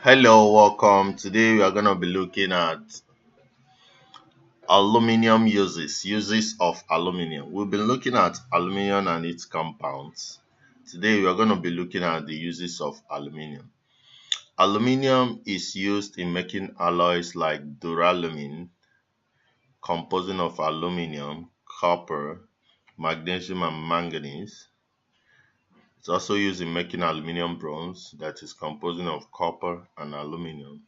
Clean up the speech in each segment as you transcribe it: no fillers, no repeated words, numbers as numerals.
Hello, welcome. Today we are going to be looking at aluminium uses of aluminium. We've been looking at aluminium and its compounds. Today we are going to be looking at the uses of aluminium. Aluminium is used in making alloys like duralumin, composing of aluminium, copper, magnesium, and manganese. It's also used in making aluminium bronze, that is composing of copper and aluminium.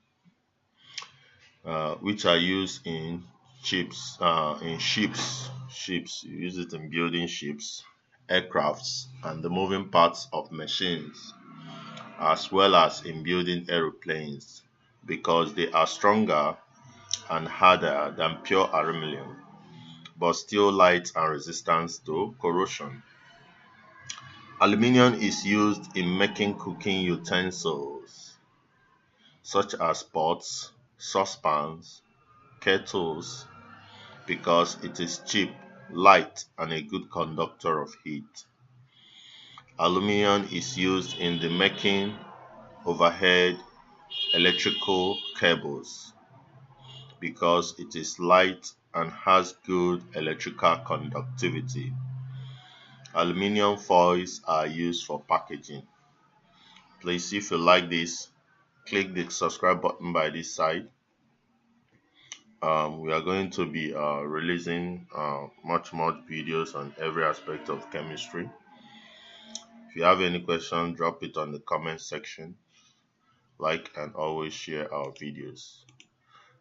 Which are used in ships. You use it in building ships, aircrafts, and the moving parts of machines, as well as in building aeroplanes, because they are stronger and harder than pure aluminium, but still light and resistant to corrosion. Aluminium is used in making cooking utensils, such as pots, saucepans, kettles, because it is cheap, light, and a good conductor of heat. Aluminium is used in the making overhead electrical cables because it is light and has good electrical conductivity. Aluminium foils are used for packaging. Please, if you like this, click the subscribe button by this side. We are going to be releasing much more videos on every aspect of chemistry. If you have any questions, drop it on the comment section. Like and always share our videos.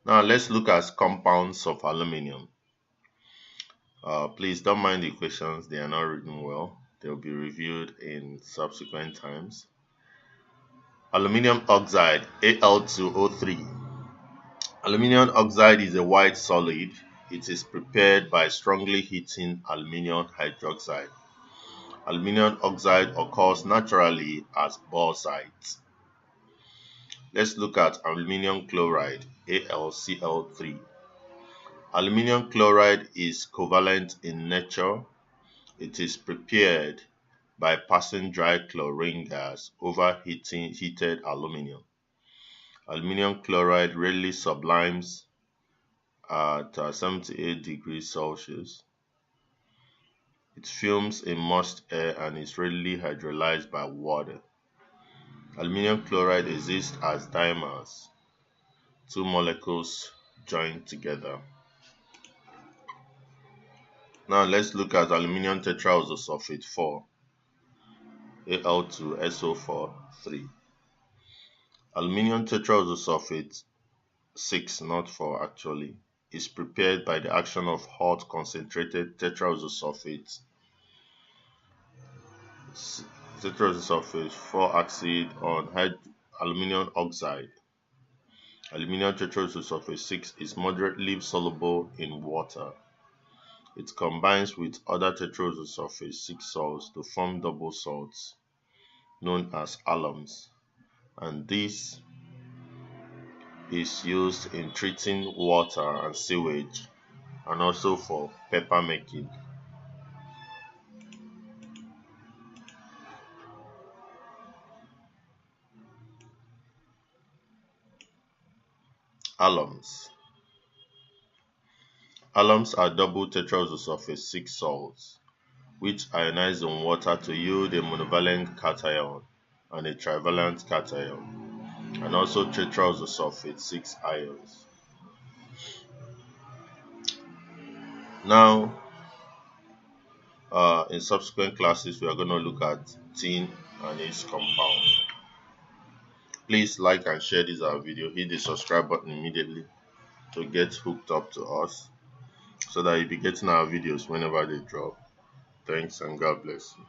Now let's look at compounds of aluminium. Please don't mind the questions, they are not written well. They'll be reviewed in subsequent times. Aluminium oxide, Al2O3. Aluminium oxide is a white solid. It is prepared by strongly heating aluminium hydroxide. Aluminium oxide occurs naturally as bauxite. Let's look at aluminium chloride, AlCl3. Aluminium chloride is covalent in nature. It is prepared by passing dry chlorine gas over heated aluminium. Aluminium chloride readily sublimes at 78 degrees Celsius. It fumes in moist air and is readily hydrolyzed by water. Aluminium chloride exists as dimers, two molecules joined together. Now let's look at aluminium tetraisosulfate 4, Al2SO4 3. Aluminium tetraisosulfate 6, not 4 actually, is prepared by the action of hot concentrated tetraisosulfate 4 acid on aluminium oxide. Aluminium tetraisosulfate 6 is moderately soluble in water. It combines with other tetraisosulfate 6 salts to form double salts known as alums, and this is used in treating water and sewage and also for paper making. Alums. Alums are double tetraisosulfate 6 salts which ionize in water to yield a monovalent cation and a trivalent cation, and also tetraisosulfate 6 ions. Now, in subsequent classes, we are going to look at tin and its compound. Please like and share this our video. Hit the subscribe button immediately to get hooked up to us so that you'll be getting our videos whenever they drop. Thanks and God bless you.